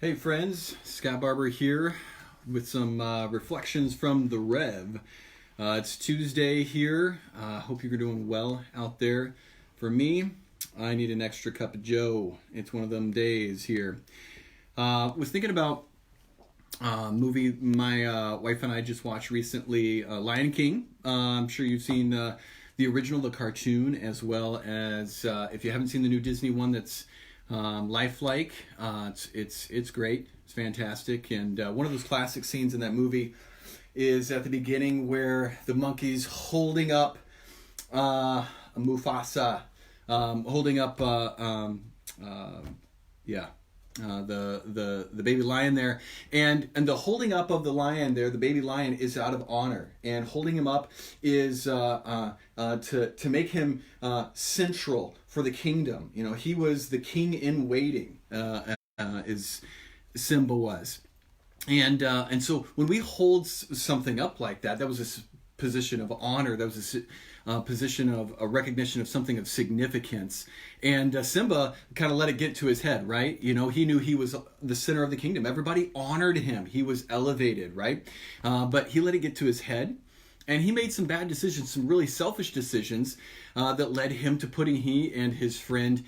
Hey friends, Scott Barber here with some reflections from the Rev. It's Tuesday here. Hope you're doing well out there. For me, I need an extra cup of joe. It's one of them days here. Was thinking about a movie my wife and I just watched recently, Lion King. I'm sure you've seen the original, the cartoon, as well as if you haven't seen the new Disney one that's lifelike. It's great. It's fantastic. And one of those classic scenes in that movie is at the beginning where the monkey's holding up Mufasa, holding up the baby lion there, and the holding up of the lion there, the baby lion, is out of honor, and holding him up is to make him central for the kingdom. You know, he was the king in waiting, is Simba was, and so when we hold something up like that, that was a position of honor. That was a position of a recognition of something of significance. And Simba kind of let it get to his head, right? You know, he knew he was the center of the kingdom. Everybody honored him. He was elevated, right? But he let it get to his head. And he made some bad decisions, some really selfish decisions that led him to putting he and his friend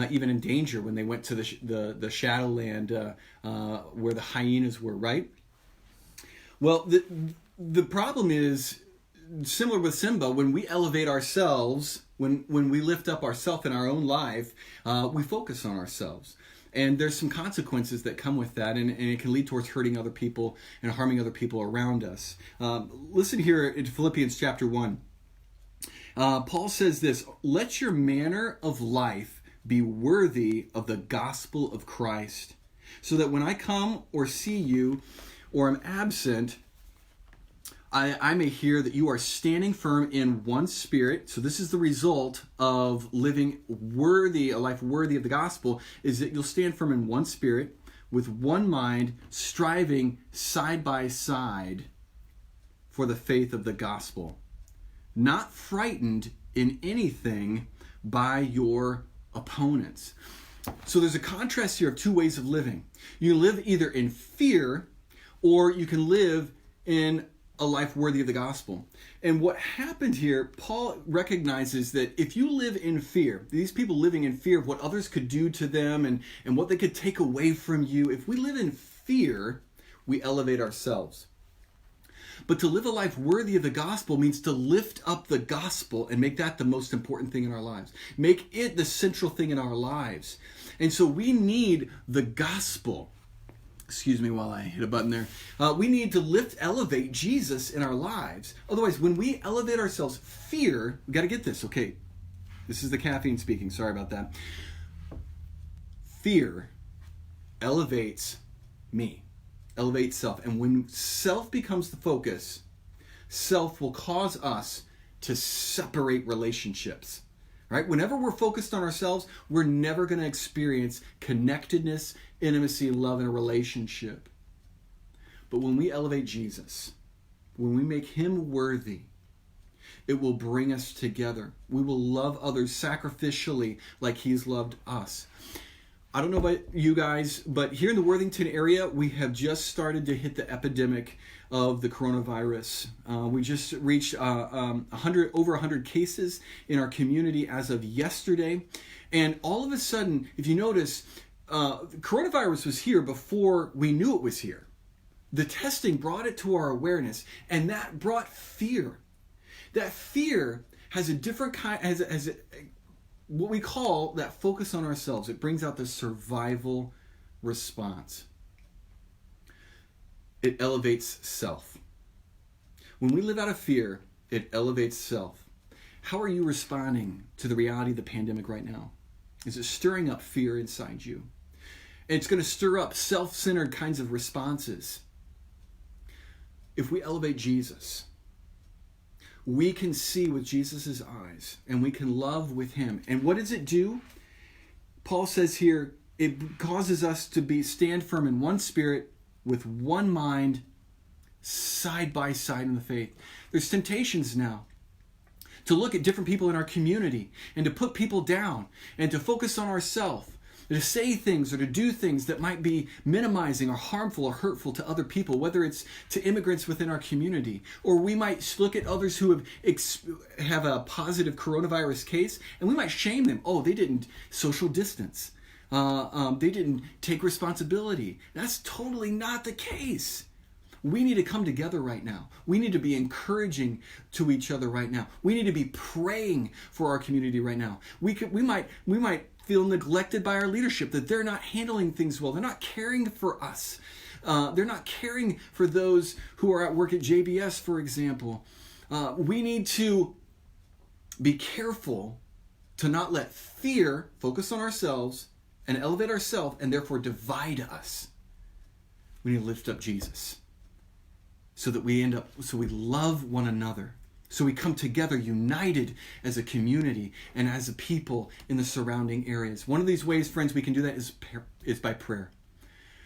even in danger when they went to the Shadowland where the hyenas were, right? Well, the problem is, similar with Simba, when we elevate ourselves, when we lift up ourselves in our own life, we focus on ourselves. And there's some consequences that come with that, and it can lead towards hurting other people and harming other people around us. Listen here in Philippians chapter 1. Paul says this: "Let your manner of life be worthy of the gospel of Christ, so that when I come or see you or am absent, I may hear that you are standing firm in one spirit." So this is the result of living a life worthy of the gospel, is that you'll stand firm in one spirit, with one mind, striving side by side for the faith of the gospel, not frightened in anything by your opponents. So there's a contrast here of two ways of living. You live either in fear, or you can live in a life worthy of the gospel. And what happened here, Paul recognizes that if you live in fear, these people living in fear of what others could do to them and what they could take away from you, if we live in fear, we elevate ourselves. But to live a life worthy of the gospel means to lift up the gospel and make that the most important thing in our lives. Make it the central thing in our lives. And so we need the gospel. Excuse me while I hit a button there. We need to elevate Jesus in our lives. Otherwise, when we elevate ourselves, fear, we got to get this, okay? This is the caffeine speaking, sorry about that. Fear elevates me, elevates self. And when self becomes the focus, self will cause us to separate relationships. Right? Whenever we're focused on ourselves, we're never going to experience connectedness, intimacy, love in a relationship. But when we elevate Jesus, when we make him worthy, it will bring us together. We will love others sacrificially like he's loved us. I don't know about you guys, but here in the Worthington area, we have just started to hit the epidemic of the coronavirus. We just reached over 100 cases in our community as of yesterday. And all of a sudden, if you notice, coronavirus was here before we knew it was here. The testing brought it to our awareness, and that brought fear. That fear has a different kind, has what we call that focus on ourselves. It brings out the survival response. It elevates self. When we live out of fear, it elevates self. How are you responding to the reality of the pandemic right now? Is it stirring up fear inside you? And it's going to stir up self-centered kinds of responses. If we elevate Jesus, we can see with Jesus' eyes, and we can love with him. And what does it do? Paul says here, it causes us to stand firm in one spirit, with one mind, side by side in the faith. There's temptations now to look at different people in our community and to put people down and to focus on ourselves. to say things or to do things that might be minimizing or harmful or hurtful to other people, whether it's to immigrants within our community, or we might look at others who have a positive coronavirus case, and we might shame them. Oh, they didn't social distance. They didn't take responsibility. That's totally not the case. We need to come together right now. We need to be encouraging to each other right now. We need to be praying for our community right now. We might feel neglected by our leadership, that they're not handling things well. They're not caring for us. They're not caring for those who are at work at JBS, for example. We need to be careful to not let fear focus on ourselves and elevate ourselves and therefore divide us. We need to lift up Jesus so that we love one another. So we come together united as a community and as a people in the surrounding areas. One of these ways, friends, we can do that is by prayer.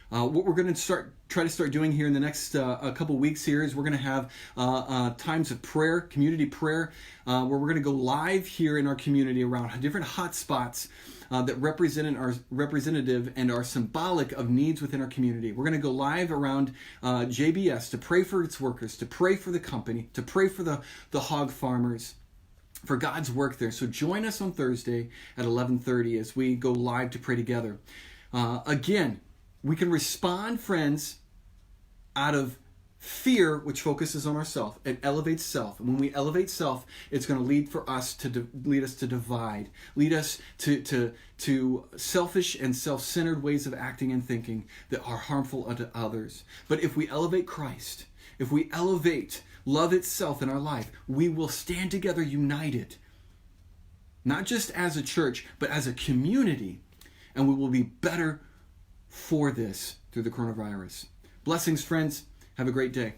What we're going to try to start doing here in the next a couple weeks here is we're going to have times of prayer, community prayer, where we're going to go live here in our community around different hot spots that representative and are symbolic of needs within our community. We're going to go live around JBS to pray for its workers, to pray for the company, to pray for the hog farmers, for God's work there. So join us on Thursday at 11:30 as we go live to pray together. Again, we can respond, friends, out of fear, which focuses on ourself. It elevates self. And when we elevate self, it's going to lead us to divide, lead us to selfish and self-centered ways of acting and thinking that are harmful unto others. But if we elevate Christ, if we elevate love itself in our life, we will stand together united, not just as a church, but as a community, and we will be better for this through the coronavirus. Blessings, friends. Have a great day.